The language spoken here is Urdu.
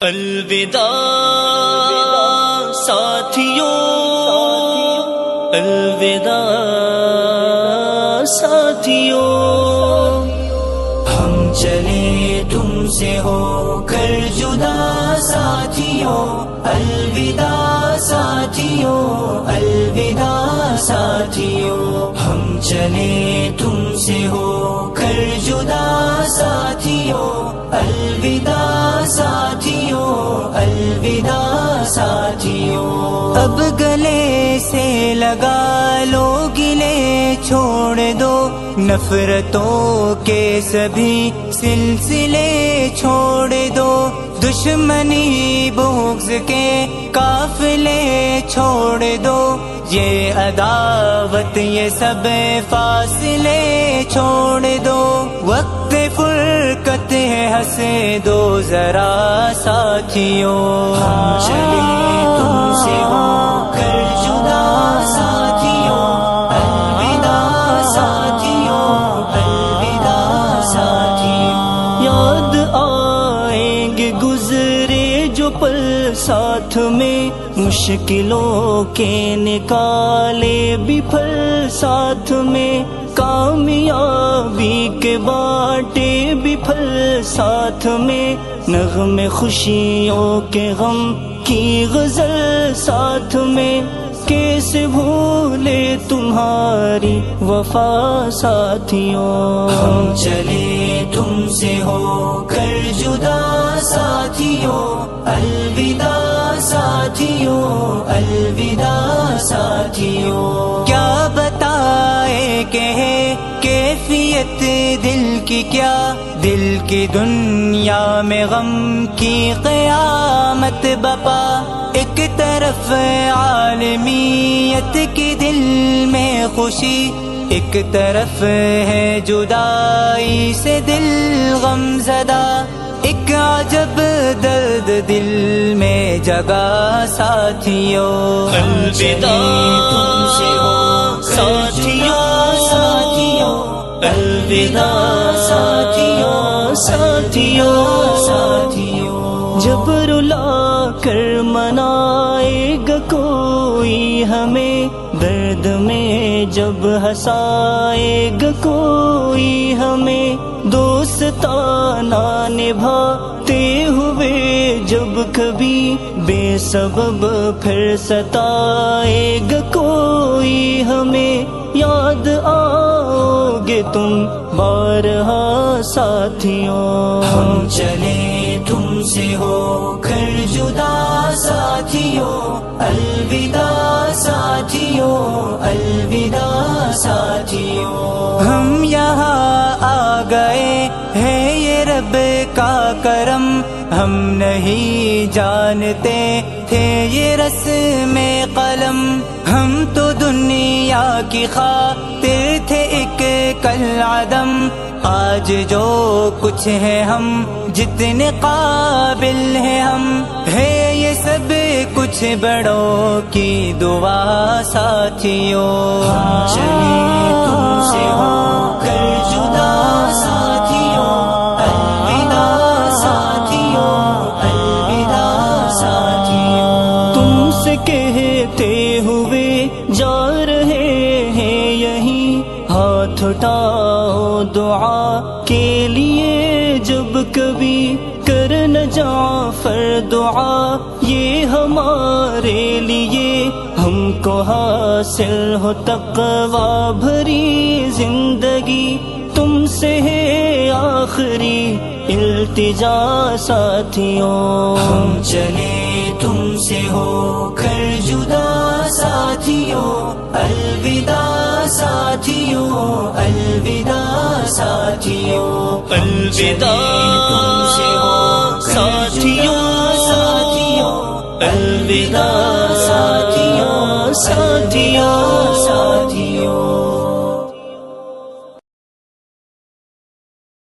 الوداع ساتھیوں، الوداع ساتھیوں، ہم چلے تم سے ہو کر جدا ساتھیوں، الوداع ساتھیوں، الوداع ساتھیوں، ہم چلے تم سے ہو کر جدا ساتھیوں، الوداع ساتھیوں، الوداع ساتھیوں، اب گلے سے لگا لو گلے چھوڑ دو، نفرتوں کے سبھی سلسلے چھوڑ دو، دشمنی بغض کے قافلے چھوڑ دو، یہ عداوت یہ سب فاصلے چھوڑ دو، وقت فرقت ہے ہنسے دو ذرا ساتھیوں، ہم چلے تم سے ہو کر جدا ساتھیوں، الوداع ساتھیوں، الوداع ساتھیوں، یاد آئیں گے گزرے جو پل ساتھ میں، مشکلوں کے نکالے بھی پھل ساتھ میں، کامیابی کے بانٹے بھی پھل ساتھ میں، نغمے خوشیوں کے غم کی غزل ساتھ میں، کیسے بھولے تمہاری وفا ساتھیوں، ہم چلے تم سے ہو کر جدا ساتھیوں، الوداع ساتھیوں، الوداع ساتھیوں، کیا بتائے کہ ہے کیفیت دل کی، کیا دل کی دنیا میں غم کی قیامت بپا، ایک طرف عالمیت کی دل میں خوشی، ایک طرف ہے جدائی سے دل غم زدہ، ایک عجب درد دل میں جگہ ساتھیوں، الوداع ساتھیوں، ساتھیوں، الوداع ساتھیوں، ساتھیوں، ساتھیوں، جب رلا کر منائے گا کوئی ہمیں، درد میں جب ہنسائے گا کوئی ہمیں، دوستانہ نبھاتے ہوئے جب کبھی بے سبب پھر ستائے گا کوئی ہمیں، یاد آؤ گے تم بارہا ساتھیوں، ہم چلے تم سے ہو کر جدا ساتھیوں، الوداع ساتھیوں، الوداع ساتھیوں، ہم یہاں آ گئے ہے یہ رب کا کرم، ہم نہیں جانتے تھے یہ رسم قلم، ہم تو دنیا کی خاطر تھے ایک کل عدم، آج جو کچھ ہے ہم جتنے قابل ہیں ہم، ہے یہ سب کچھ بڑوں کی دعا ساتھیوں، ہم چلے تم سے ہو کر جدا ساتھیوں، الوداع ساتھیوں، الوداع ساتھیوں، تم سے کہتے ہوئے جا رہے ہیں یہیں، ہاتھ اٹھاؤ دعا کے لیے جب کبھی، کرنا جعفر دعا یہ ہمارے لیے، ہم کو حاصل ہو تقویٰ بھری زندگی، تم سے ہے آخری التجا ساتھیوں، ہم چلے تم سے ہو کر جدا ساتھیوں، الوداع ساتھیوں، الوداع ساتھیوں، الوداع ساتھیوں، ساتھیوں، الوداع ساتھیوں، ساتھیوں۔